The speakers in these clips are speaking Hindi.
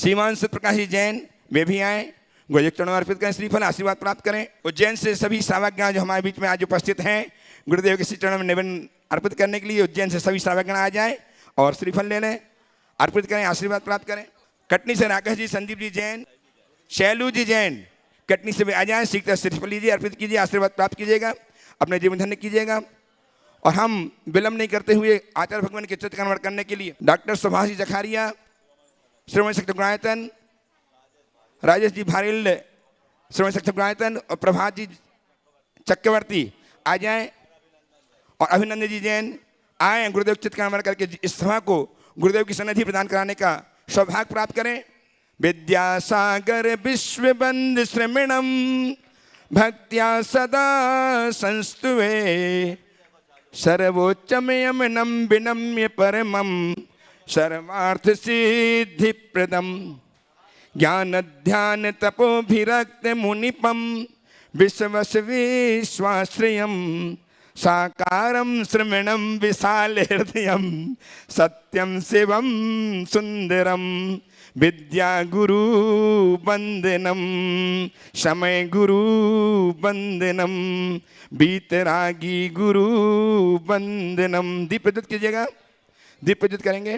श्रीमान प्रकाश जी जैन वे भी आए, गुरुदेव चरणों में अर्पित करें श्रीफल, आशीर्वाद प्राप्त करें। उज्जैन से सभी श्रावकगण जो हमारे बीच में आज उपस्थित हैं, गुरुदेव के श्री चरणों में निवेदन अर्पित करने के लिए उज्जैन से सभी श्रावकगण आ जाए और श्रीफल ले लें, अर्पित करें, आशीर्वाद प्राप्त करें। कटनी से राकेश जी, संदीप जी जैन, शैलू जी जैन कटनी से भी आ जाए, शीघ्र श्रीफल लीजिए, अर्पित कीजिए, आशीर्वाद प्राप्त कीजिएगा, अपने जीवन धन्य कीजिएगा। और हम विलंब नहीं करते हुए आचार्य भगवान के चित्त कन्वर्ट करने के लिए डॉक्टर सुभाष जी जखारिया, श्रवण शक्ति गुणायतन, राजेश जी भारिल श्रवण शक्ति गुणायतन और प्रभात जी चक्रवर्ती आ जाएं और अभिनंदन जी जैन आए, गुरुदेव चित्त कन्वर्ट करके इस सभा को गुरुदेव की सन्निधि प्रदान कराने का सौभाग्य प्राप्त करें। विद्यासागर विश्वबंद श्रमणम भक्त्या सदा संस्तुवे सर्वोच्चमयमनं विनम्य परमं सर्वार्थ सिद्धि प्रदम ज्ञान ध्यान तपोभिरक्त मुनिपम विश्वस विश्वाश्रयम साकारं श्रमणं विशाल हृदयं सत्यं शिवं सुंदरम विद्या गुरु वंदनम समय गुरु वंदनम बीतरागी गुरु वंदनम। दीप प्रज्वलित कीजिएगा, दीप प्रज्वलित करेंगे।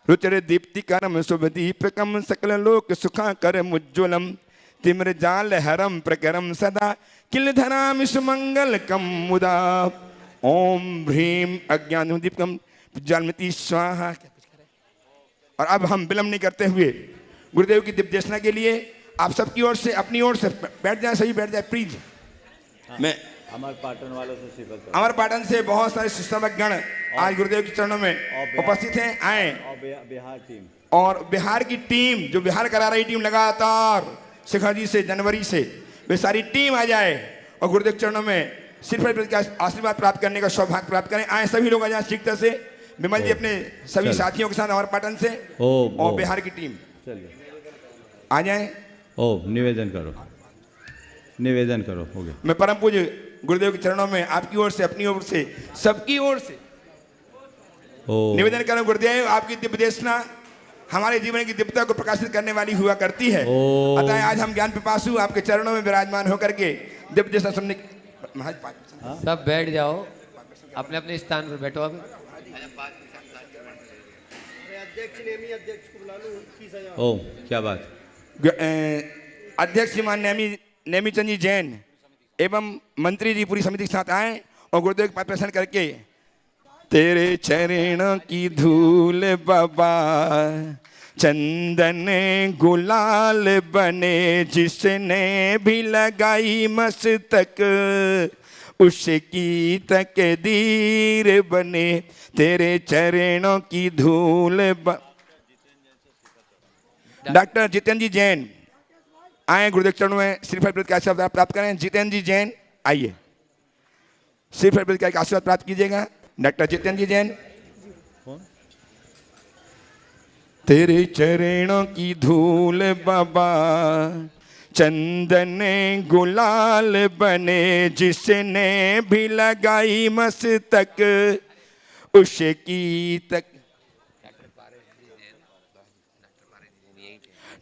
रुचिर दीप्तिकरम शुभ दीपकम सकल लोक सुखाकरम उज्ज्वलम तिम्र जाल हरम प्रकरम सदा किल धराम सुमंगलकम मुदा ओम ह्रीम अज्ञान दीपकम ज्वालमती स्वाहा। और अब हम विलंब नहीं करते हुए गुरुदेव की दिव्य देशना के लिए आप सबकी ओर से, अपनी ओर से बैठ जाए, सभी बैठ जाए प्लीज। मैं अमर पाटन वालों से अमर पाटन से बहुत सारे शिष्टमक गण आज गुरुदेव के चरणों में उपस्थित हैं, आए। और बिहार टीम और बिहार की टीम जो बिहार करा रही टीम लगातार शिखर जी से जनवरी से, वे सारी टीम आ जाए और गुरुदेव चरणों में सिर्फ आशीर्वाद प्राप्त करने का सौभाग्य प्राप्त करें। आए सभी लोग आ जाए शीघ्र से। विमल जी अपने सभी साथियों के साथ अमर पाटन से और बिहार की टीम आ जाए। निवेदन करो, निवेदन करो, हो गया। मैं परम पूज्य गुरुदेव के चरणों में आपकी ओर से, अपनी ओर से, सबकी ओर से निवेदन करूं गुरुदेव, आपकी दिव्य देशना हमारे जीवन की दिव्यता को प्रकाशित करने वाली हुआ करती है। अतः आज हम ज्ञान पिपासु आपके चरणों में विराजमान होकर के दिव्य देशना सुनने। सब बैठ जाओ, अपने अपने स्थान पर बैठो। अब क्या बात। अध्यक्ष श्रीमान नेमीचंद जी जैन एवं मंत्री जी पूरी समिति के साथ आए और गुरुदेव के पास प्रसन्न करके तेरे चरणों की धूल बाबा चंदन गुलाल बने जिसने भी लगाई मस्तक उसकी तकदीर बने तेरे चरणों की धूल। डॉक्टर जितेंद्र जी जैन आए, गुरुदेव चरणों में श्रीफल का आशीर्वाद प्राप्त करें। जितेंद्र जी जैन आइए, श्रीफल का आशीर्वाद प्राप्त कीजिएगा। डॉक्टर जितेंद्र जी जैन, तेरे चरणों की धूल बाबा चंदन गुलाल बने जिसने भी लगाई मस्तक उसकी तक।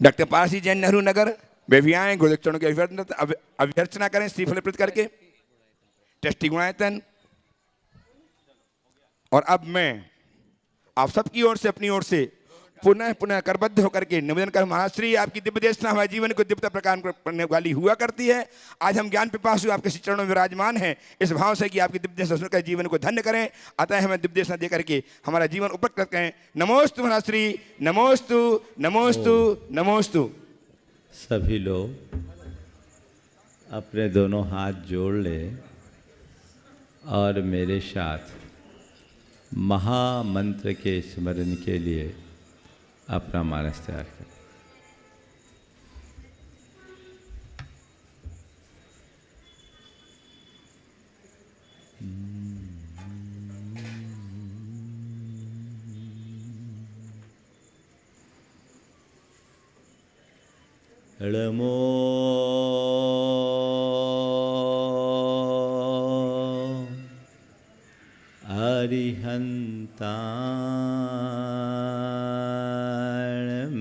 डॉक्टर पारसी जैन नेहरू नगर वे भी आए, गुरुदेव चरणों की अभ्यर्थना करें श्रीफल प्रदान करके। ट्रस्टी गुणायतन। और अब मैं आप सबकी ओर से, अपनी ओर से पुनः पुनः करबद्ध होकर के निवेदन कर, महाश्री आपकी दिव्य देशना हमारे जीवन को दिव्यता प्रदान करने वाली हुआ करती है। आज हम ज्ञान पिपासु आपके चरणों में विराजमान हैं इस भाव से कि आपकी दिव्य देशना सुनकर जीवन को धन्य करें। अतः हमें दिव्य देशना देकर के हमारा जीवन उपकृत करें। नमोस्तु महाश्री, नमोस्तु नमोस्तु नमोस्तु। सभी लोग अपने दोनों हाथ जोड़ ले और मेरे साथ महामंत्र के स्मरण के लिए अपना मानस तैयार करें। नमो अरिहन्ताणं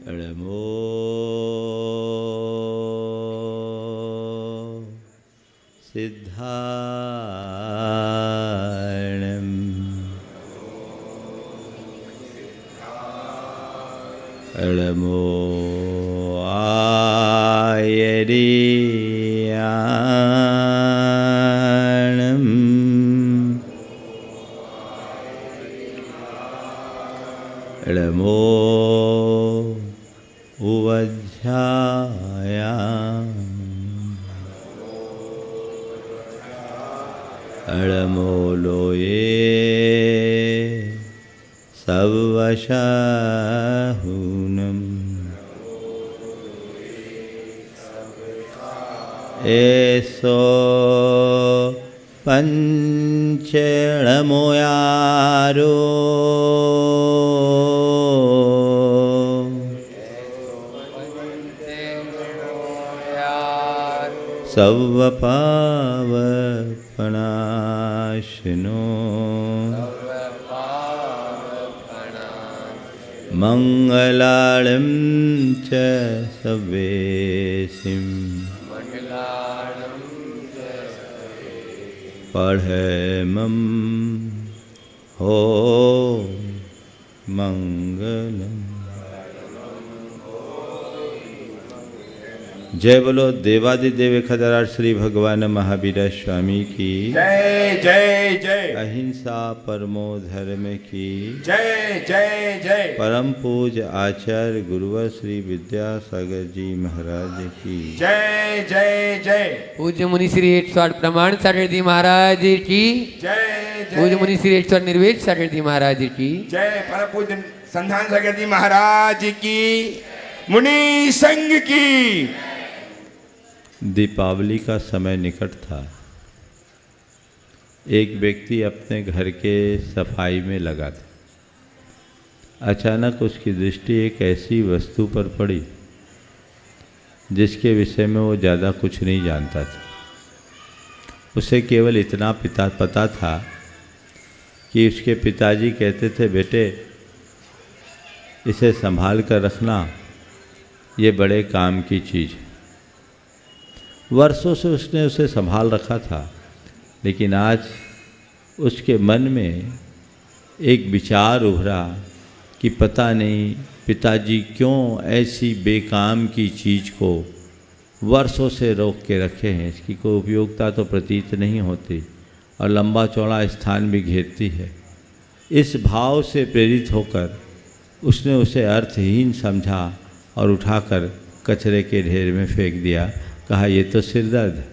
नमो सिद्धारणं नमो आयर्याणं नमो उवध्यायां नमो लोये सवशाहुनम् एसो पंचणमोयारो सवपावपनाशनो मंगलालं च सवेसिं पढ़मं हो मंगलम। जय बोलो देवादिदेव खदराज श्री भगवान महावीर स्वामी की जय जय जय। अहिंसा परमो धर्म की जय जय जय। परम पूज आचार्य गुरुवर श्री विद्यासागर जी महाराज की जय जय जय। पूज्य मुनि श्री 108 प्रमाण सागर जी महाराज की जय पूज्य जय। मुनि श्री 108 निर्वेद सागर जी महाराज की जय। परम पूज्य संधान सागर जी महाराज की, मुनि संघ की। दीपावली का समय निकट था। एक व्यक्ति अपने घर के सफाई में लगा था। अचानक उसकी दृष्टि एक ऐसी वस्तु पर पड़ी जिसके विषय में वो ज़्यादा कुछ नहीं जानता था। उसे केवल इतना पता था कि उसके पिताजी कहते थे, बेटे इसे संभाल कर रखना, ये बड़े काम की चीज़ है। वर्षों से उसने उसे संभाल रखा था, लेकिन आज उसके मन में एक विचार उभरा कि पता नहीं पिताजी क्यों ऐसी बेकाम की चीज़ को वर्षों से रोक के रखे हैं। इसकी कोई उपयोगिता तो प्रतीत नहीं होती और लंबा चौड़ा स्थान भी घेरती है। इस भाव से प्रेरित होकर उसने उसे अर्थहीन समझा और उठाकर कचरे के ढेर में फेंक दिया। कहा, ये तो सिरदर्द है।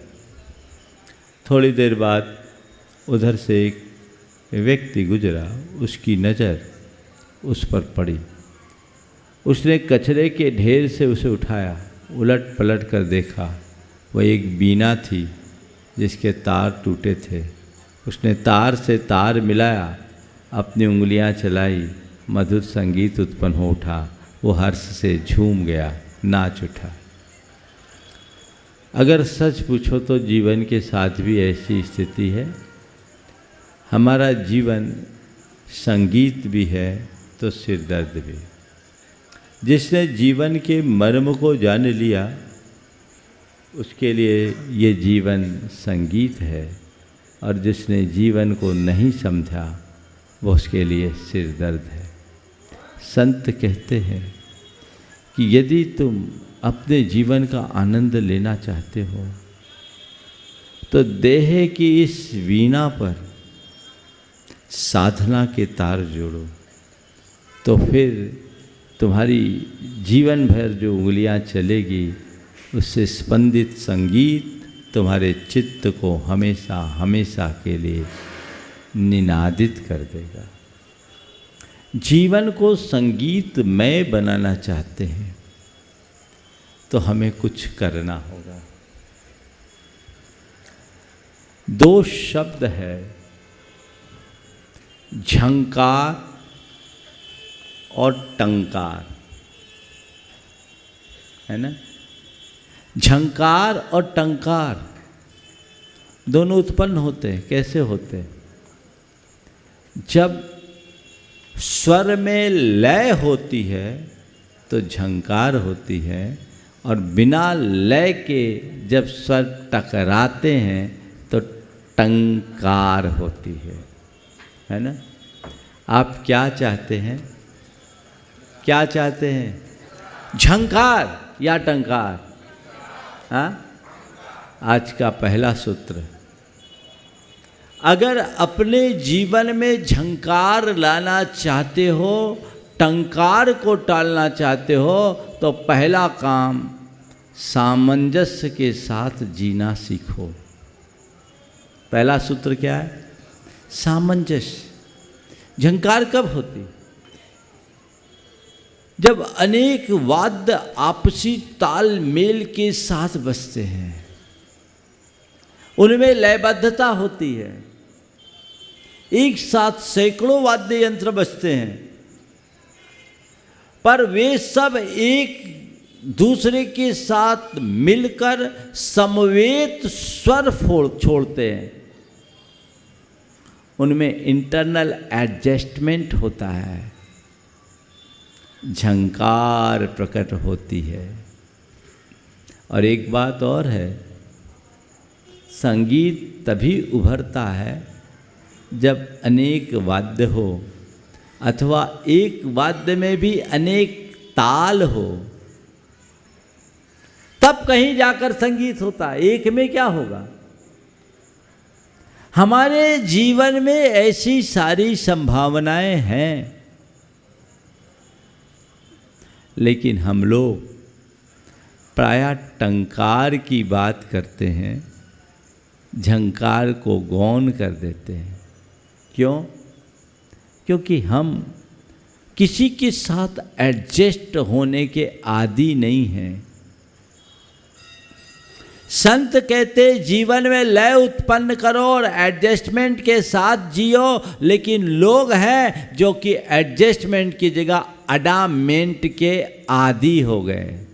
थोड़ी देर बाद उधर से एक व्यक्ति गुजरा, उसकी नज़र उस पर पड़ी। उसने कचरे के ढेर से उसे उठाया, उलट पलट कर देखा, वह एक बीना थी जिसके तार टूटे थे। उसने तार से तार मिलाया, अपनी उंगलियां चलाई, मधुर संगीत उत्पन्न हो उठा। वो हर्ष से झूम गया, नाच उठा। अगर सच पूछो तो जीवन के साथ भी ऐसी स्थिति है। हमारा जीवन संगीत भी है तो सिरदर्द भी। जिसने जीवन के मर्म को जान लिया उसके लिए ये जीवन संगीत है, और जिसने जीवन को नहीं समझा वो उसके लिए सिरदर्द है। संत कहते हैं कि यदि तुम अपने जीवन का आनंद लेना चाहते हो तो देह की इस वीणा पर साधना के तार जोड़ो, तो फिर तुम्हारी जीवन भर जो उंगलियां चलेगी उससे स्पंदित संगीत तुम्हारे चित्त को हमेशा हमेशा के लिए निनादित कर देगा। जीवन को संगीतमय बनाना चाहते हैं तो हमें कुछ करना होगा। दो शब्द है, झंकार और टंकार, है ना। झंकार और टंकार दोनों उत्पन्न होते हैं। कैसे होते हैं? जब स्वर में लय होती है तो झंकार होती है, और बिना लय के जब स्वर टकराते हैं तो टंकार होती है ना। आप क्या चाहते हैं? क्या चाहते हैं? झंकार या टंकार? हाँ, आज का पहला सूत्र, अगर अपने जीवन में झंकार लाना चाहते हो, टंकार को टालना चाहते हो, तो पहला काम सामंजस्य के साथ जीना सीखो। पहला सूत्र क्या है? सामंजस्य। झंकार कब होती? जब अनेक वाद्य आपसी तालमेल के साथ बजते हैं, उनमें लयबद्धता होती है। एक साथ सैकड़ों वाद्य यंत्र बजते हैं, पर वे सब एक दूसरे के साथ मिलकर समवेत स्वर छोड़ते हैं। उनमें इंटरनल एडजस्टमेंट होता है, झंकार प्रकट होती है। और एक बात और है, संगीत तभी उभरता है जब अनेक वाद्य हो, अथवा एक वाद्य में भी अनेक ताल हो, तब कहीं जाकर संगीत होता है। एक में क्या होगा? हमारे जीवन में ऐसी सारी संभावनाएं हैं, लेकिन हम लोग प्रायः टंकार की बात करते हैं, झंकार को गौण कर देते हैं। क्यों? क्योंकि हम किसी के साथ एडजस्ट होने के आदी नहीं हैं। संत कहते जीवन में लय उत्पन्न करो और एडजस्टमेंट के साथ जियो, लेकिन लोग हैं जो कि एडजस्टमेंट की जगह अडामेंट के आदी हो गए,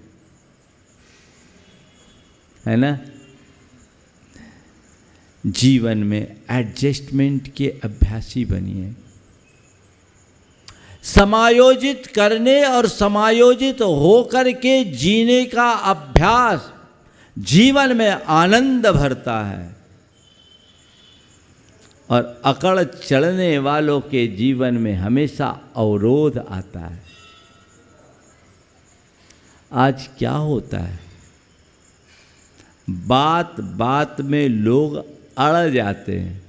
है ना। जीवन में एडजस्टमेंट के अभ्यासी बनिए। समायोजित करने और समायोजित होकर के जीने का अभ्यास जीवन में आनंद भरता है, और अकड़ चढ़ने वालों के जीवन में हमेशा अवरोध आता है। आज क्या होता है, बात बात में लोग अड़ जाते हैं,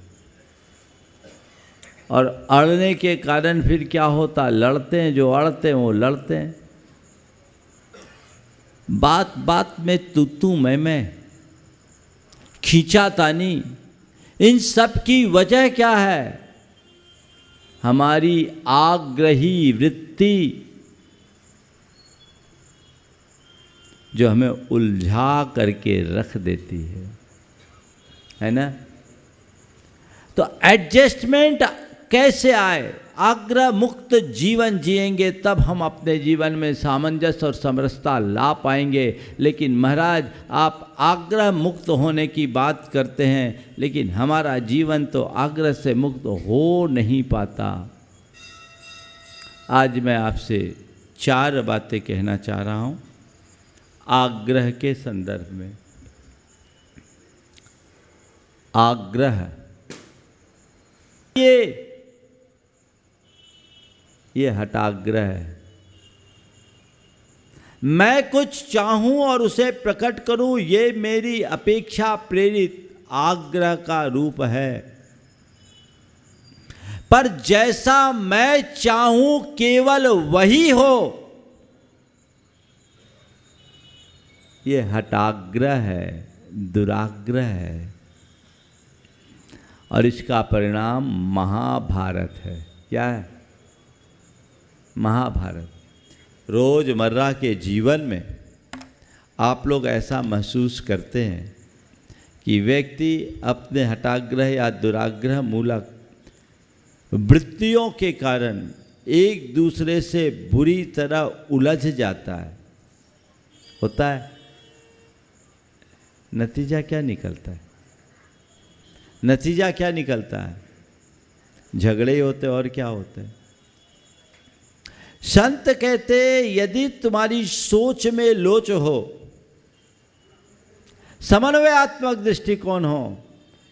और अड़ने के कारण फिर क्या होता, लड़ते हैं। जो अड़ते हैं वो लड़ते हैं। बात बात में तू मैं, खींचातानी, इन सब की वजह क्या है? हमारी आग्रही वृत्ति जो हमें उलझा करके रख देती है ना। तो एडजस्टमेंट कैसे आए? आग्रह मुक्त जीवन जिएंगे तब हम अपने जीवन में सामंजस्य और समरसता ला पाएंगे। लेकिन महाराज, आप आग्रह मुक्त होने की बात करते हैं, लेकिन हमारा जीवन तो आग्रह से मुक्त हो नहीं पाता। आज मैं आपसे 4 बातें कहना चाह रहा हूँ आग्रह के संदर्भ में। आग्रह ये हठाग्रह है। मैं कुछ चाहूं और उसे प्रकट करूं, ये मेरी अपेक्षा प्रेरित आग्रह का रूप है। पर जैसा मैं चाहूं केवल वही हो, ये हठाग्रह है, दुराग्रह है, और इसका परिणाम महाभारत है। क्या है? महाभारत। रोजमर्रा के जीवन में आप लोग ऐसा महसूस करते हैं कि व्यक्ति अपने हठाग्रह या दुराग्रह मूलक वृत्तियों के कारण एक दूसरे से बुरी तरह उलझ जाता है। होता है। नतीजा क्या निकलता है? नतीजा क्या निकलता है? झगड़े होते और क्या होते हैं? संत कहते यदि तुम्हारी सोच में लोच हो, समन्वयात्मक दृष्टिकोण हो,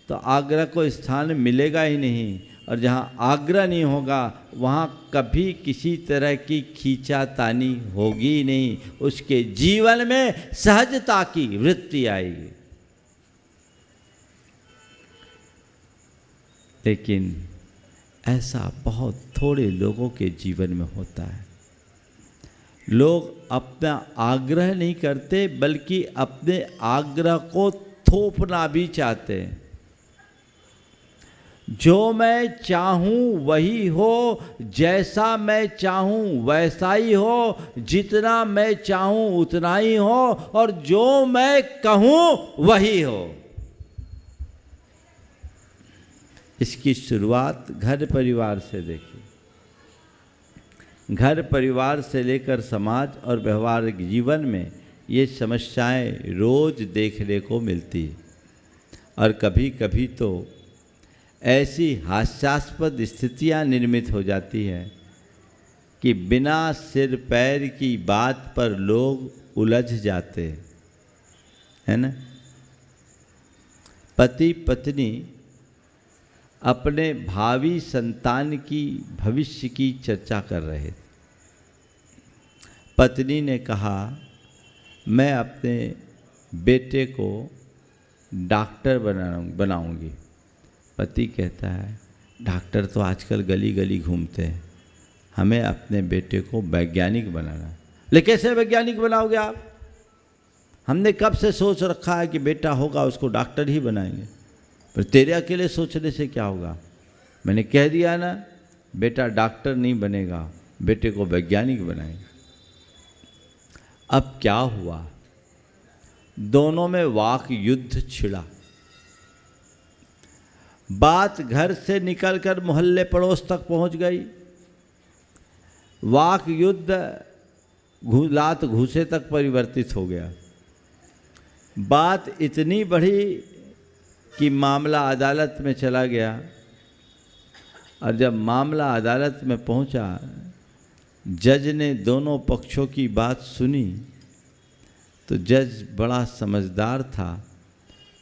तो आग्रह को स्थान मिलेगा ही नहीं, और जहाँ आग्रह नहीं होगा वहाँ कभी किसी तरह की खींचातानी होगी ही नहीं, उसके जीवन में सहजता की वृत्ति आएगी। लेकिन ऐसा बहुत थोड़े लोगों के जीवन में होता है। लोग अपना आग्रह नहीं करते, बल्कि अपने आग्रह को थोपना भी चाहते हैं। जो मैं चाहूँ वही हो, जैसा मैं चाहूँ वैसा ही हो, जितना मैं चाहूँ उतना ही हो, और जो मैं कहूँ वही हो। इसकी शुरुआत घर परिवार से देखिए। घर परिवार से लेकर समाज और व्यवहारिक जीवन में ये समस्याएं रोज देखने को मिलती है, और कभी कभी तो ऐसी हास्यास्पद स्थितियां निर्मित हो जाती हैं कि बिना सिर पैर की बात पर लोग उलझ जाते हैं, है ना। पति पत्नी अपने भावी संतान की भविष्य की चर्चा कर रहे थे। पत्नी ने कहा मैं अपने बेटे को डॉक्टर बनाऊंगी। पति कहता है डॉक्टर तो आजकल गली गली घूमते हैं, हमें अपने बेटे को वैज्ञानिक बनाना है। लेकिन कैसे वैज्ञानिक बनाओगे आप? हमने कब से सोच रखा है कि बेटा होगा उसको डॉक्टर ही बनाएंगे। पर तेरे अकेले सोचने से क्या होगा? मैंने कह दिया ना, बेटा डॉक्टर नहीं बनेगा, बेटे को वैज्ञानिक बनाएंगे। अब क्या हुआ? दोनों में वाक युद्ध छिड़ा। बात घर से निकलकर मोहल्ले पड़ोस तक पहुंच गई। वाक युद्ध लात घूसे तक परिवर्तित हो गया। बात इतनी बढ़ी कि मामला अदालत में चला गया, और जब मामला अदालत में पहुंचा, जज ने दोनों पक्षों की बात सुनी तो जज बड़ा समझदार था।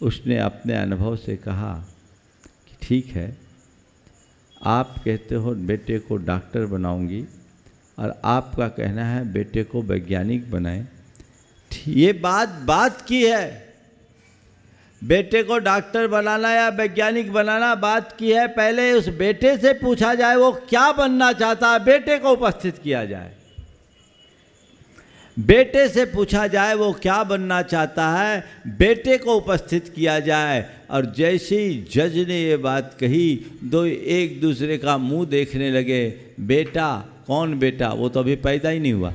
उसने अपने अनुभव से कहा कि ठीक है, आप कहते हो बेटे को डॉक्टर बनाऊंगी, और आपका कहना है बेटे को वैज्ञानिक बनाएं। ये बात की है। बेटे को डॉक्टर बनाना या वैज्ञानिक बनाना बात की है। पहले उस बेटे से पूछा जाए वो क्या बनना चाहता है, बेटे को उपस्थित किया जाए। बेटे से पूछा जाए वो क्या बनना चाहता है, बेटे को उपस्थित किया जाए। और जैसे ही जज ने ये बात कही, दो एक दूसरे का मुंह देखने लगे। बेटा? कौन बेटा? वो तो अभी पैदा ही नहीं हुआ,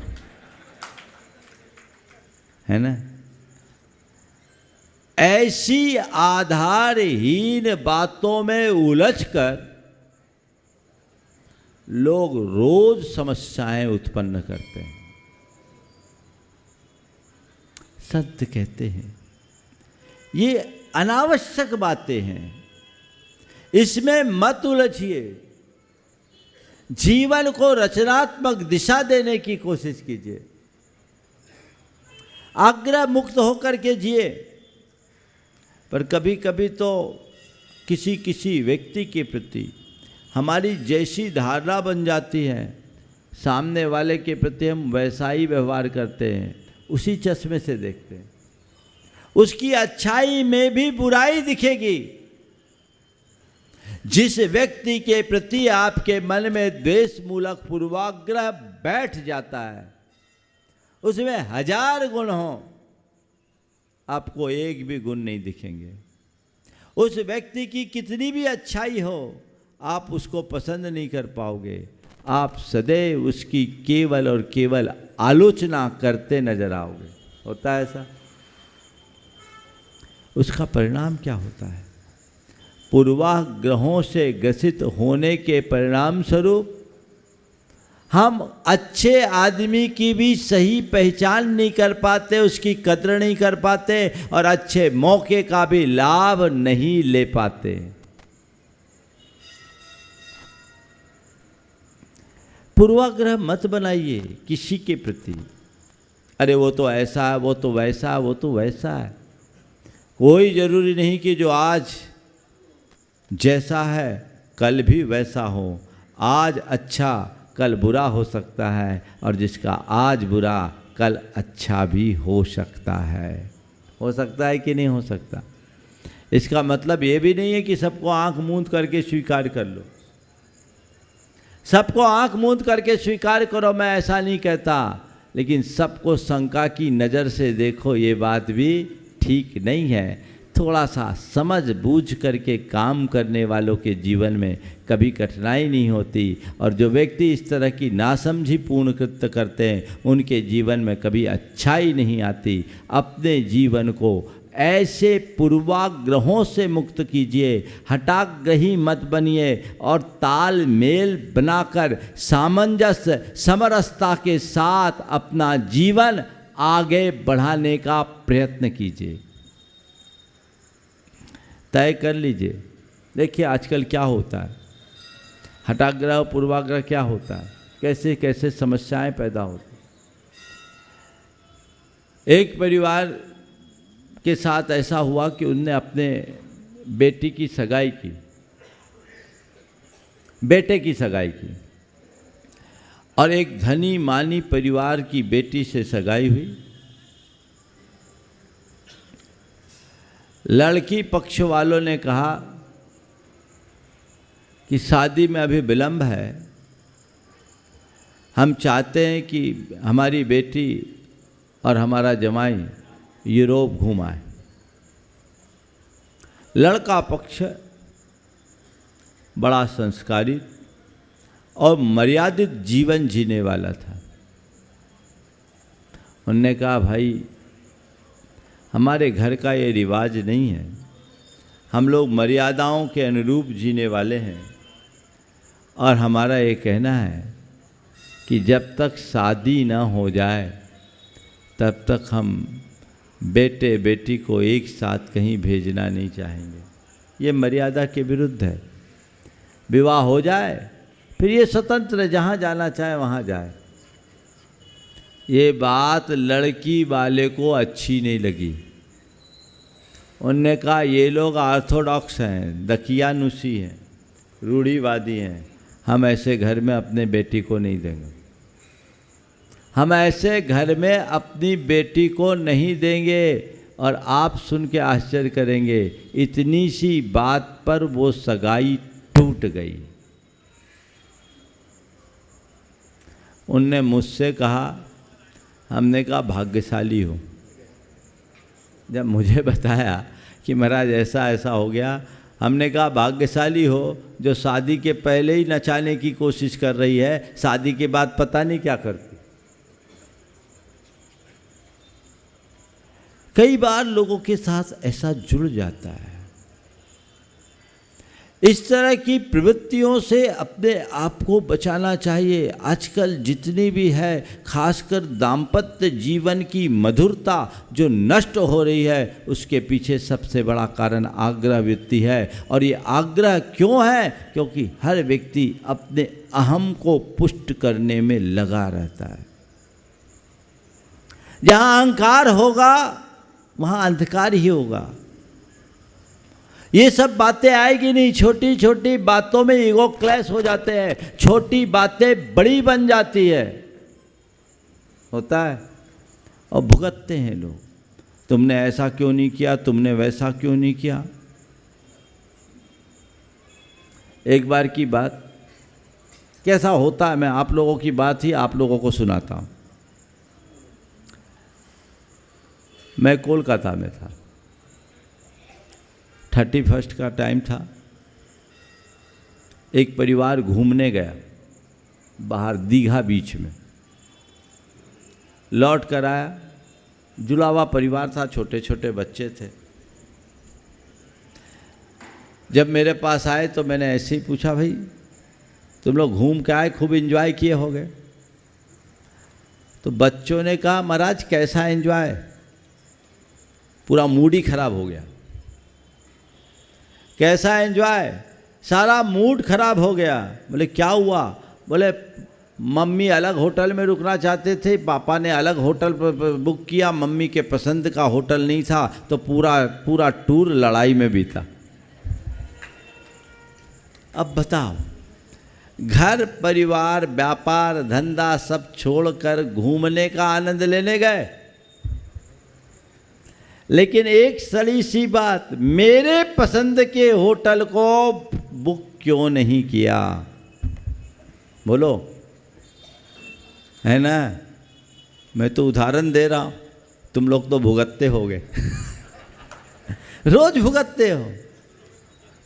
है ना। ऐसी आधारहीन बातों में उलझकर लोग रोज समस्याएं उत्पन्न करते हैं। संत कहते हैं ये अनावश्यक बातें हैं, इसमें मत उलझिए। जीवन को रचनात्मक दिशा देने की कोशिश कीजिए। आग्रह मुक्त होकर के जिए। पर कभी कभी तो किसी व्यक्ति के प्रति हमारी जैसी धारणा बन जाती है, सामने वाले के प्रति हम वैसा ही व्यवहार करते हैं, उसी चश्मे से देखते हैं। उसकी अच्छाई में भी बुराई दिखेगी। जिस व्यक्ति के प्रति आपके मन में द्वेष मूलक पूर्वाग्रह बैठ जाता है, उसमें 1000 गुण हो, आपको एक भी गुण नहीं दिखेंगे। उस व्यक्ति की कितनी भी अच्छाई हो, आप उसको पसंद नहीं कर पाओगे। आप सदैव उसकी केवल और केवल आलोचना करते नजर आओगे। होता है ऐसा? उसका परिणाम क्या होता है? पूर्वाग्रहों से ग्रसित होने के परिणाम स्वरूप हम अच्छे आदमी की भी सही पहचान नहीं कर पाते, उसकी कद्र नहीं कर पाते, और अच्छे मौके का भी लाभ नहीं ले पाते। पूर्वाग्रह मत बनाइए किसी के प्रति। अरे वो तो ऐसा है, वो तो वैसा है, वो तो वैसा है। कोई ज़रूरी नहीं कि जो आज जैसा है कल भी वैसा हो। आज अच्छा कल बुरा हो सकता है, और जिसका आज बुरा कल अच्छा भी हो सकता है। हो सकता है कि नहीं हो सकता? इसका मतलब ये भी नहीं है कि सबको आंख मूंद करके स्वीकार कर लो। सबको आंख मूंद करके स्वीकार करो, मैं ऐसा नहीं कहता, लेकिन सबको शंका की नज़र से देखो, ये बात भी ठीक नहीं है। थोड़ा सा समझ बूझ करके काम करने वालों के जीवन में कभी कठिनाई नहीं होती, और जो व्यक्ति इस तरह की नासमझी पूर्ण कृत्य करते हैं उनके जीवन में कभी अच्छाई नहीं आती। अपने जीवन को ऐसे पूर्वाग्रहों से मुक्त कीजिए, हठाग्रही मत बनिए, और तालमेल बनाकर सामंजस्य समरसता के साथ अपना जीवन आगे बढ़ाने का प्रयत्न कीजिए। तय कर लीजिए। देखिए आजकल क्या होता है, हठाग्रह पूर्वाग्रह क्या होता है, कैसे कैसे समस्याएं पैदा होती। एक परिवार के साथ ऐसा हुआ कि उनने अपने बेटी की सगाई की, बेटे की सगाई की, और एक धनी मानी परिवार की बेटी से सगाई हुई। लड़की पक्ष वालों ने कहा कि शादी में अभी विलंब है, हम चाहते हैं कि हमारी बेटी और हमारा जमाई यूरोप घूम आए। लड़का पक्ष बड़ा संस्कारित और मर्यादित जीवन जीने वाला था। उन्होंने कहा भाई हमारे घर का ये रिवाज नहीं है, हम लोग मर्यादाओं के अनुरूप जीने वाले हैं, और हमारा ये कहना है कि जब तक शादी न हो जाए तब तक हम बेटे बेटी को एक साथ कहीं भेजना नहीं चाहेंगे। ये मर्यादा के विरुद्ध है। विवाह हो जाए फिर ये स्वतंत्र जहाँ जाना चाहे वहाँ जाए। ये बात लड़की वाले को अच्छी नहीं लगी। उनने कहा ये लोग ऑर्थोडॉक्स हैं, दकियानुसी हैं, रूढ़िवादी हैं, हम ऐसे घर में अपने बेटी को नहीं देंगे, हम ऐसे घर में अपनी बेटी को नहीं देंगे। और आप सुन के आश्चर्य करेंगे, इतनी सी बात पर वो सगाई टूट गई। उनने मुझसे कहा, हमने कहा भाग्यशाली हो। जब मुझे बताया कि महाराज ऐसा ऐसा हो गया, हमने कहा भाग्यशाली हो जो शादी के पहले ही नचाने की कोशिश कर रही है, शादी के बाद पता नहीं क्या करती। कई बार लोगों के साथ ऐसा जुड़ जाता है। इस तरह की प्रवृत्तियों से अपने आप को बचाना चाहिए। आजकल जितनी भी है, खासकर दाम्पत्य जीवन की मधुरता जो नष्ट हो रही है, उसके पीछे सबसे बड़ा कारण आग्रह वृत्ति है। और ये आग्रह क्यों है? क्योंकि हर व्यक्ति अपने अहम को पुष्ट करने में लगा रहता है। जहाँ अहंकार होगा वहाँ अंधकार ही होगा। ये सब बातें आएगी नहीं। छोटी छोटी बातों में ईगो क्लैश हो जाते हैं, छोटी बातें बड़ी बन जाती है, होता है, और भुगतते हैं लोग। तुमने ऐसा क्यों नहीं किया, तुमने वैसा क्यों नहीं किया। एक बार की बात कैसा होता है, मैं आप लोगों की बात ही आप लोगों को सुनाता हूँ। मैं कोलकाता में था, 31 का टाइम था। एक परिवार घूमने गया बाहर दीघा बीच में, लौट कर आया। जुड़ावा परिवार था, छोटे छोटे बच्चे थे। जब मेरे पास आए तो मैंने ऐसे ही पूछा, भाई तुम लोग घूम के आए, खूब एंजॉय किए होगे? तो बच्चों ने कहा, महाराज कैसा एंजॉय, पूरा मूड ही खराब हो गया। कैसा एंजॉय? सारा मूड खराब हो गया। बोले क्या हुआ? बोले मम्मी अलग होटल में रुकना चाहते थे, पापा ने अलग होटल बुक किया, मम्मी के पसंद का होटल नहीं था, तो पूरा टूर लड़ाई में बीता। अब बताओ, घर परिवार व्यापार धंधा सब छोड़कर घूमने का आनंद लेने गए, लेकिन एक सड़ी सी बात, मेरे पसंद के होटल को बुक क्यों नहीं किया? बोलो, है ना? मैं तो उदाहरण दे रहा हूँ, तुम लोग तो भुगतते होगे रोज भुगतते हो।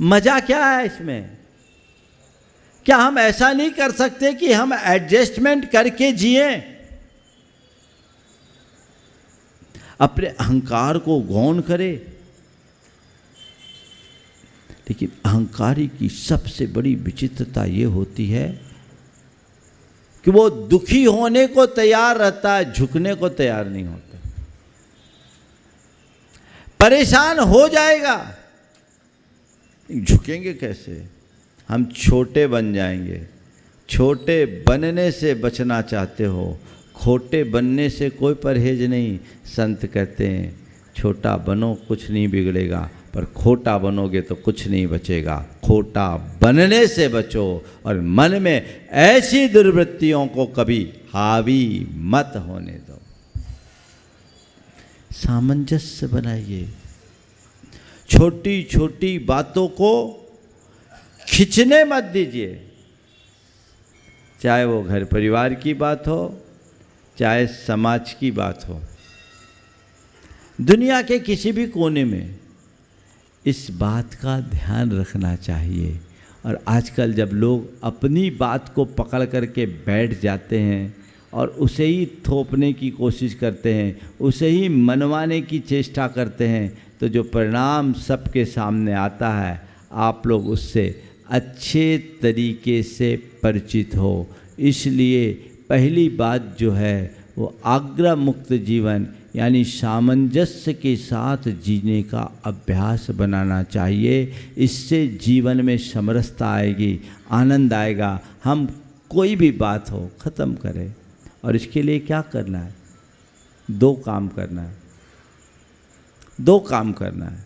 मजा क्या है इसमें? क्या हम ऐसा नहीं कर सकते कि हम एडजस्टमेंट करके जिए? अपने अहंकार को गौण करे। लेकिन अहंकारी की सबसे बड़ी विचित्रता ये होती है कि वो दुखी होने को तैयार रहता है, झुकने को तैयार नहीं होता। परेशान हो जाएगा, झुकेंगे कैसे? हम छोटे बन जाएंगे। छोटे बनने से बचना चाहते हो, खोटे बनने से कोई परहेज नहीं। संत कहते हैं छोटा बनो कुछ नहीं बिगड़ेगा, पर खोटा बनोगे तो कुछ नहीं बचेगा। खोटा बनने से बचो और मन में ऐसी दुर्वृत्तियों को कभी हावी मत होने दो। सामंजस्य बनाइए। छोटी छोटी बातों को खिंचने मत दीजिए, चाहे वो घर परिवार की बात हो, चाहे समाज की बात हो, दुनिया के किसी भी कोने में इस बात का ध्यान रखना चाहिए। और आजकल जब लोग अपनी बात को पकड़ करके बैठ जाते हैं और उसे ही थोपने की कोशिश करते हैं, उसे ही मनवाने की चेष्टा करते हैं, तो जो परिणाम सबके सामने आता है, आप लोग उससे अच्छे तरीके से परिचित हो। इसलिए पहली बात जो है वो आग्रह मुक्त जीवन यानी सामंजस्य के साथ जीने का अभ्यास बनाना चाहिए। इससे जीवन में समरसता आएगी, आनंद आएगा। हम कोई भी बात हो ख़त्म करें। और इसके लिए क्या करना है? दो काम करना है। दो काम करना है।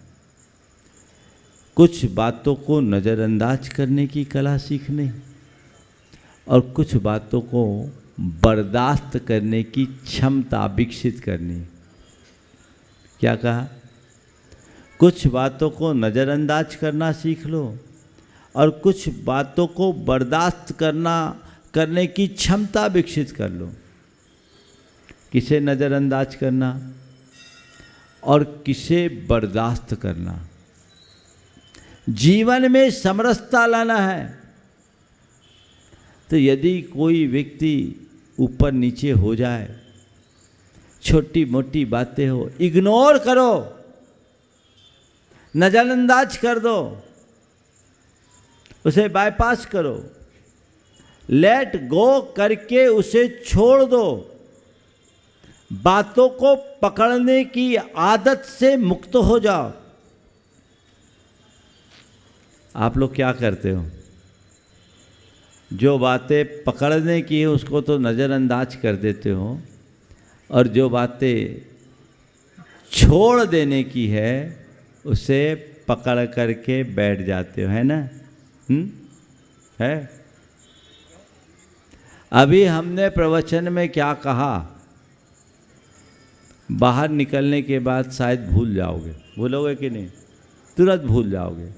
कुछ बातों को नज़रअंदाज करने की कला सीखनी और कुछ बातों को बर्दाश्त करने की क्षमता विकसित करनी। क्या कहा? कुछ बातों को नज़रअंदाज करना सीख लो और कुछ बातों को बर्दाश्त करने की क्षमता विकसित कर लो। किसे नज़रअंदाज करना और किसे बर्दाश्त करना। जीवन में समरसता लाना है। तो यदि कोई व्यक्ति ऊपर नीचे हो जाए, छोटी मोटी बातें हो, इग्नोर करो, नज़रअंदाज कर दो, उसे बाईपास करो, लेट गो करके उसे छोड़ दो। बातों को पकड़ने की आदत से मुक्त हो जाओ। आप लोग क्या करते हो? जो बातें पकड़ने की है उसको तो नज़रअंदाज कर देते हो, और जो बातें छोड़ देने की है उसे पकड़ करके बैठ जाते हो, है ना? है। अभी हमने प्रवचन में क्या कहा? बाहर निकलने के बाद शायद भूल जाओगे। भूलोगे कि नहीं? तुरंत भूल जाओगे।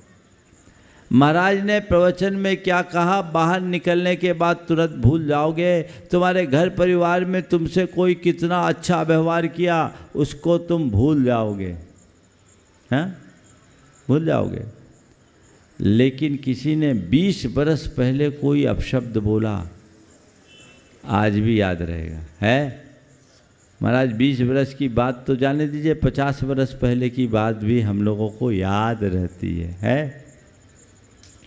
महाराज ने प्रवचन में क्या कहा? बाहर निकलने के बाद तुरंत भूल जाओगे। तुम्हारे घर परिवार में तुमसे कोई कितना अच्छा व्यवहार किया उसको तुम भूल जाओगे, हैं? भूल जाओगे। लेकिन किसी ने 20 बरस पहले कोई अपशब्द बोला, आज भी याद रहेगा, है? महाराज 20 बरस की बात तो जाने दीजिए, 50 बरस पहले की बात भी हम लोगों को याद रहती है?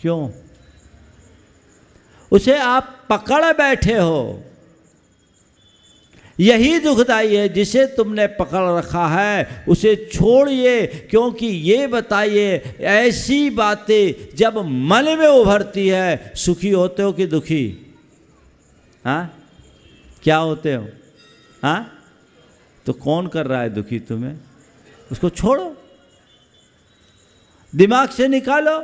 क्यों? उसे आप पकड़ बैठे हो। यही दुखदाई है। जिसे तुमने पकड़ रखा है उसे छोड़िए, क्योंकि ये बताइए ऐसी बातें जब मन में उभरती है, सुखी होते हो कि दुखी? हाँ, क्या होते हो? हाँ, तो कौन कर रहा है दुखी तुम्हें? उसको छोड़ो, दिमाग से निकालो,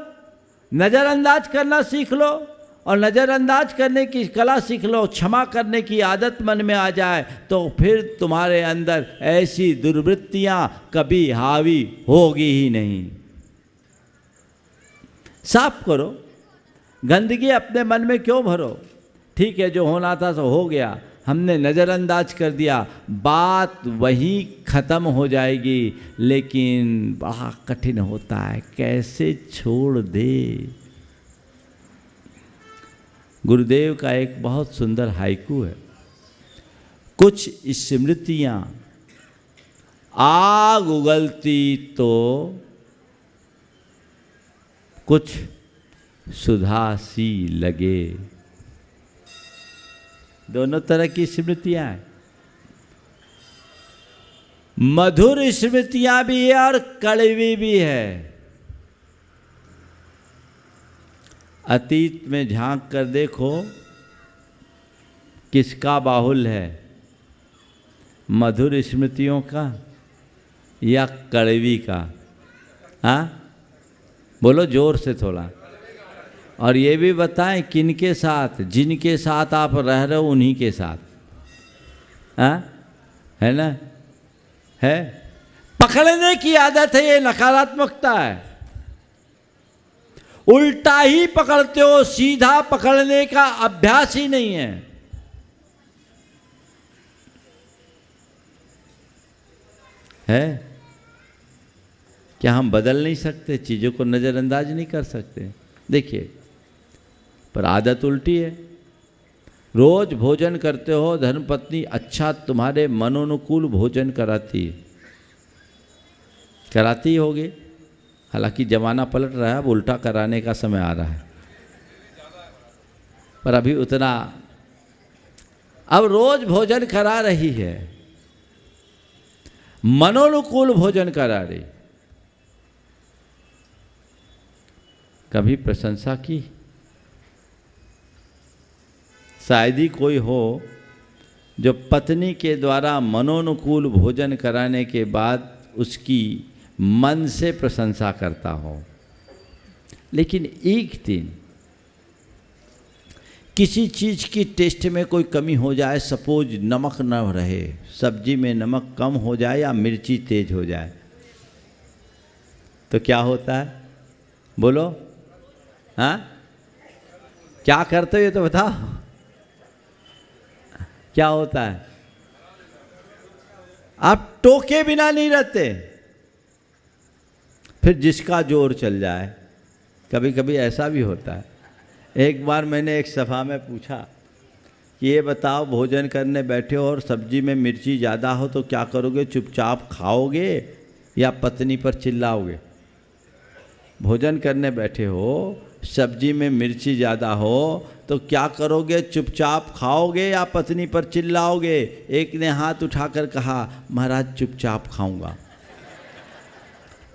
नज़रअंदाज करना सीख लो, और नज़रअंदाज करने की कला सीख लो, क्षमा करने की आदत मन में आ जाए तो फिर तुम्हारे अंदर ऐसी दुर्वृत्तियां कभी हावी होगी ही नहीं। साफ करो, गंदगी अपने मन में क्यों भरो? ठीक है, जो होना था सो हो गया, हमने नज़रअंदाज कर दिया, बात वहीं ख़त्म हो जाएगी। लेकिन बड़ा कठिन होता है, कैसे छोड़ दे। गुरुदेव का एक बहुत सुंदर हाइकू है, कुछ स्मृतियाँ आग उगलती तो कुछ सुधा सी लगे। दोनों तरह की स्मृतियाँ हैं, मधुर स्मृतियाँ भी है और कड़वी भी है। अतीत में झांक कर देखो, किसका बाहुल्य है, मधुर स्मृतियों का या कड़वी का? हाँ, बोलो जोर से थोड़ा। और ये भी बताएं किनके साथ, जिनके साथ आप रह रहे हो उन्हीं के साथ। हाँ, है ना? है, पकड़ने की आदत है, ये नकारात्मकता है। उल्टा ही पकड़ते हो, सीधा पकड़ने का अभ्यास ही नहीं है। है क्या हम बदल नहीं सकते? चीज़ों को नज़रअंदाज नहीं कर सकते? देखिए, पर आदत उल्टी है। रोज भोजन करते हो, धर्मपत्नी अच्छा तुम्हारे मनोनुकूल भोजन कराती होगी। हालांकि जमाना पलट रहा है, अब उल्टा कराने का समय आ रहा है, पर अभी उतना, अब रोज भोजन करा रही है, मनोनुकूल भोजन करा रही। कभी प्रशंसा की? शायद ही कोई हो जो पत्नी के द्वारा मनोनुकूल भोजन कराने के बाद उसकी मन से प्रशंसा करता हो। लेकिन एक दिन किसी चीज़ की टेस्ट में कोई कमी हो जाए, सपोज नमक न रहे, सब्जी में नमक कम हो जाए या मिर्ची तेज हो जाए, तो क्या होता है? बोलो, हाँ, क्या करते हो ये तो बताओ, क्या होता है? आप टोके बिना नहीं रहते, फिर जिसका जोर चल जाए। कभी कभी ऐसा भी होता है। एक बार मैंने एक सभा में पूछा कि ये बताओ, भोजन करने बैठे हो और सब्जी में मिर्ची ज़्यादा हो तो क्या करोगे? चुपचाप खाओगे या पत्नी पर चिल्लाओगे? भोजन करने बैठे हो, सब्जी में मिर्ची ज़्यादा हो तो क्या करोगे? चुपचाप खाओगे या पत्नी पर चिल्लाओगे? एक ने हाथ उठाकर कहा, महाराज चुपचाप खाऊंगा,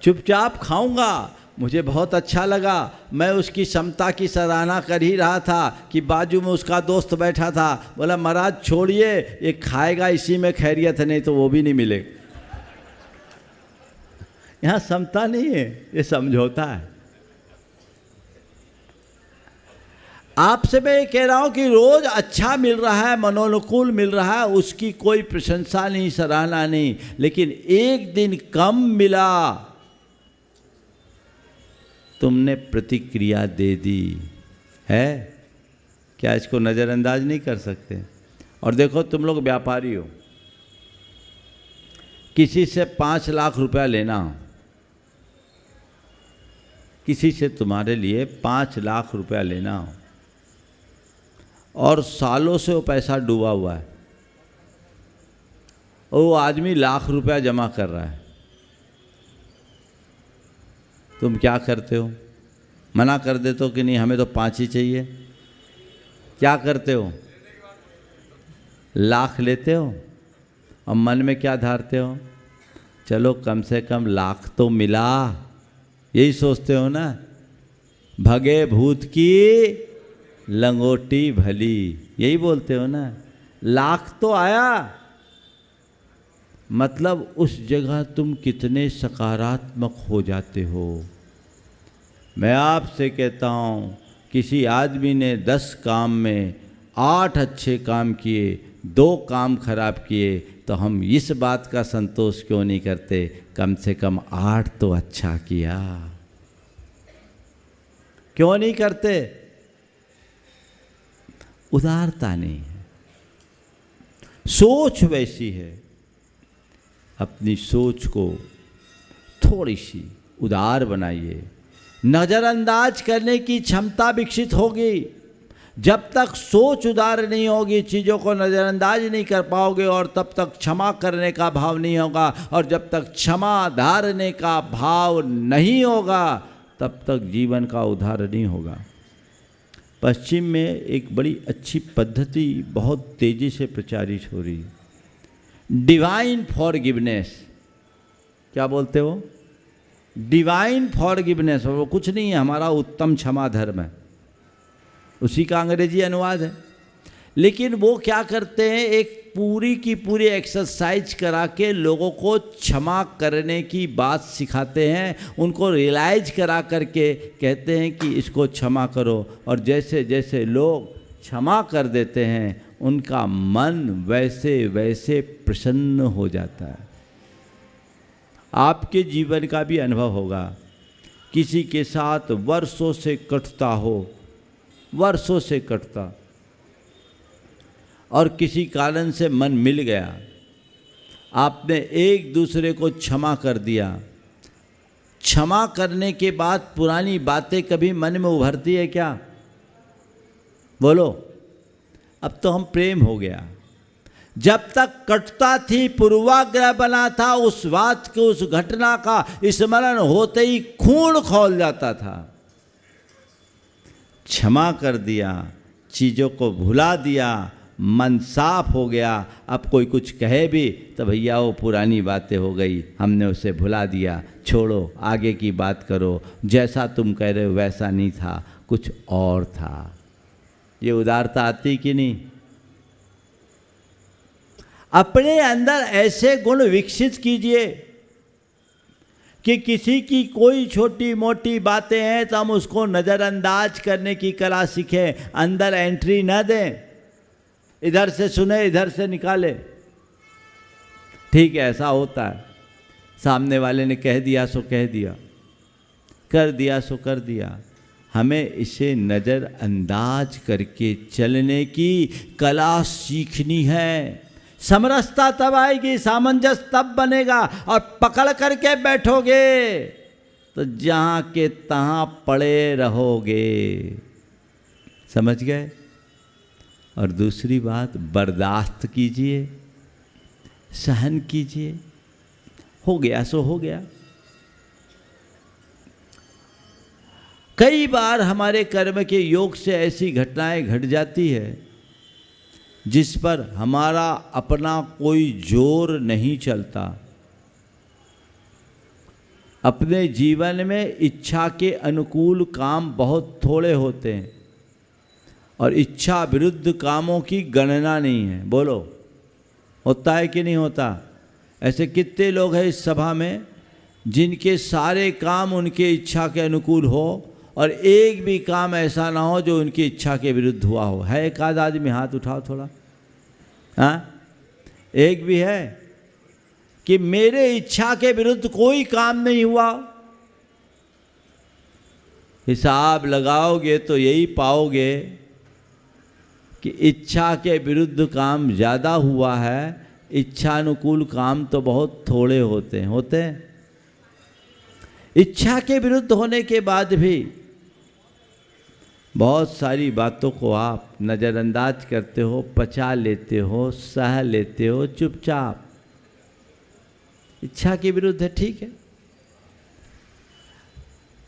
चुपचाप खाऊंगा। मुझे बहुत अच्छा लगा, मैं उसकी क्षमता की सराहना कर ही रहा था कि बाजू में उसका दोस्त बैठा था, बोला महाराज छोड़िए, ये खाएगा, इसी में खैरियत है, नहीं तो वो भी नहीं मिलेगा। यहाँ समता नहीं है, ये समझौता है। आपसे मैं ये कह रहा हूं कि रोज अच्छा मिल रहा है, मनोनुकूल मिल रहा है, उसकी कोई प्रशंसा नहीं, सराहना नहीं, लेकिन एक दिन कम मिला, तुमने प्रतिक्रिया दे दी है। क्या इसको नज़रअंदाज नहीं कर सकते? और देखो, तुम लोग व्यापारी हो, किसी से 5 लाख रुपया लेना हो, किसी से तुम्हारे लिए 5 लाख रुपया लेना हो और सालों से वो पैसा डूबा हुआ है, और वो आदमी लाख रुपया जमा कर रहा है, तुम क्या करते हो? मना कर देते हो कि नहीं, हमें तो 5 ही चाहिए? क्या करते हो? लाख लेते हो और मन में क्या धारते हो? चलो कम से कम लाख तो मिला, यही सोचते हो ना। भगे भूत की लंगोटी भली, यही बोलते हो ना। लाख तो आया, मतलब उस जगह तुम कितने सकारात्मक हो जाते हो। मैं आपसे कहता हूँ, किसी आदमी ने 10 काम में 8 अच्छे काम किए, 2 काम खराब किए, तो हम इस बात का संतोष क्यों नहीं करते, कम से कम 8 तो अच्छा किया, क्यों नहीं करते? उदारता नहीं है, सोच वैसी है। अपनी सोच को थोड़ी सी उदार बनाइए। नज़रअंदाज करने की क्षमता विकसित होगी। जब तक सोच उदार नहीं होगी, चीज़ों को नज़रअंदाज नहीं कर पाओगे, और तब तक क्षमा करने का भाव नहीं होगा, और जब तक क्षमा धारने का भाव नहीं होगा, तब तक जीवन का उद्धार नहीं होगा। पश्चिम में एक बड़ी अच्छी पद्धति बहुत तेज़ी से प्रचारित हो रही है, डिवाइन फॉरगिवनेस। क्या बोलते हो? Divine forgiveness. वो कुछ नहीं है, हमारा उत्तम क्षमा धर्म है, उसी का अंग्रेजी अनुवाद है। लेकिन वो क्या करते हैं, एक पूरी की पूरी एक्सरसाइज करा के लोगों को क्षमा करने की बात सिखाते हैं, उनको रियलाइज करा करके कहते हैं कि इसको क्षमा करो, और जैसे जैसे लोग क्षमा कर देते हैं, उनका मन वैसे वैसे प्रसन्न हो जाता है। आपके जीवन का भी अनुभव होगा, किसी के साथ वर्षों से कटता हो, वर्षों से कटता, और किसी कारण से मन मिल गया, आपने एक दूसरे को क्षमा कर दिया। क्षमा करने के बाद पुरानी बातें कभी मन में उभरती है क्या? बोलो। अब तो हम प्रेम हो गया। जब तक कटता थी, पूर्वाग्रह बना था, उस बात के, उस घटना का स्मरण होते ही खून खौल जाता था। क्षमा कर दिया, चीज़ों को भुला दिया, मन साफ हो गया। अब कोई कुछ कहे भी तो भैया वो पुरानी बातें हो गई, हमने उसे भुला दिया, छोड़ो, आगे की बात करो, जैसा तुम कह रहे हो वैसा नहीं था, कुछ और था। ये उदारता आती कि नहीं? अपने अंदर ऐसे गुण विकसित कीजिए कि किसी की कोई छोटी मोटी बातें हैं तो हम उसको नज़रअंदाज करने की कला सीखें, अंदर एंट्री न दें, इधर से सुने इधर से निकाले। ठीक है, ऐसा होता है, सामने वाले ने कह दिया सो कह दिया, कर दिया सो कर दिया। हमें इसे नज़रअंदाज करके चलने की कला सीखनी है। समरसता तब आएगी, सामंजस्य तब बनेगा, और पकड़ करके बैठोगे तो जहाँ के तहाँ पड़े रहोगे। समझ गए? और दूसरी बात, बर्दाश्त कीजिए, सहन कीजिए, हो गया सो हो गया। कई बार हमारे कर्म के योग से ऐसी घटनाएं घट जाती है जिस पर हमारा अपना कोई जोर नहीं चलता। अपने जीवन में इच्छा के अनुकूल काम बहुत थोड़े होते हैं, और इच्छा विरुद्ध कामों की गणना नहीं है। बोलो, होता है कि नहीं होता? ऐसे कितने लोग हैं इस सभा में जिनके सारे काम उनके इच्छा के अनुकूल हो, और एक भी काम ऐसा ना हो जो उनकी इच्छा के विरुद्ध हुआ हो? है एक आध आदमी? हाथ उठाओ थोड़ा। हाँ, एक भी है कि मेरे इच्छा के विरुद्ध कोई काम नहीं हुआ? हिसाब लगाओगे तो यही पाओगे कि इच्छा के विरुद्ध काम ज़्यादा हुआ है, इच्छानुकूल काम तो बहुत थोड़े होते हैं। इच्छा के विरुद्ध होने के बाद भी बहुत सारी बातों को आप नज़रअंदाज करते हो, पचा लेते हो, सह लेते हो चुपचाप। इच्छा के विरुद्ध है, ठीक है।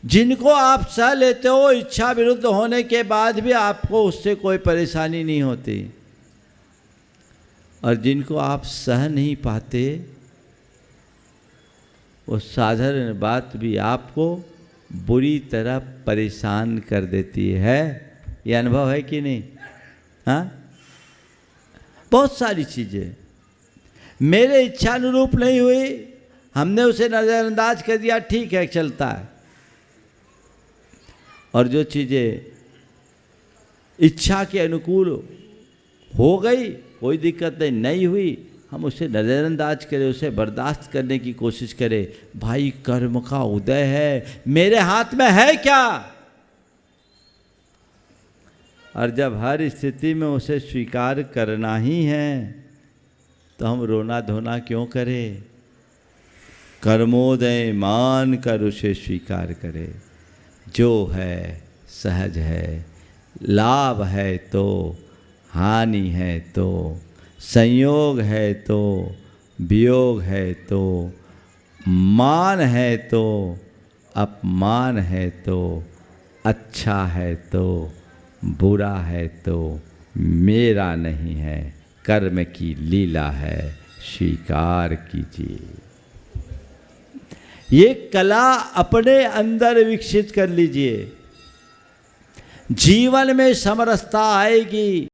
जिनको आप सह लेते हो इच्छा विरुद्ध होने के बाद भी आपको उससे कोई परेशानी नहीं होती, और जिनको आप सह नहीं पाते, वो साधारण बात भी आपको बुरी तरह परेशान कर देती है। ये अनुभव है कि नहीं? हाँ, बहुत सारी चीज़ें मेरे इच्छानुरूप नहीं हुई, हमने उसे नज़रअंदाज कर दिया, ठीक है चलता है। और जो चीज़ें इच्छा के अनुकूल हो गई, कोई दिक्कत नहीं हुई, हम उसे नज़रअंदाज करें, उसे बर्दाश्त करने की कोशिश करें। भाई कर्म का उदय है, मेरे हाथ में है क्या? और जब हर स्थिति में उसे स्वीकार करना ही है तो हम रोना धोना क्यों करें? कर्मोदय मान कर उसे स्वीकार करें। जो है सहज है, लाभ है तो, हानि है तो, संयोग है तो, वियोग है तो, मान है तो, अपमान है तो, अच्छा है तो, बुरा है तो, मेरा नहीं है, कर्म की लीला है, स्वीकार कीजिए। ये कला अपने अंदर विकसित कर लीजिए। जीवन में समरसता आएगी,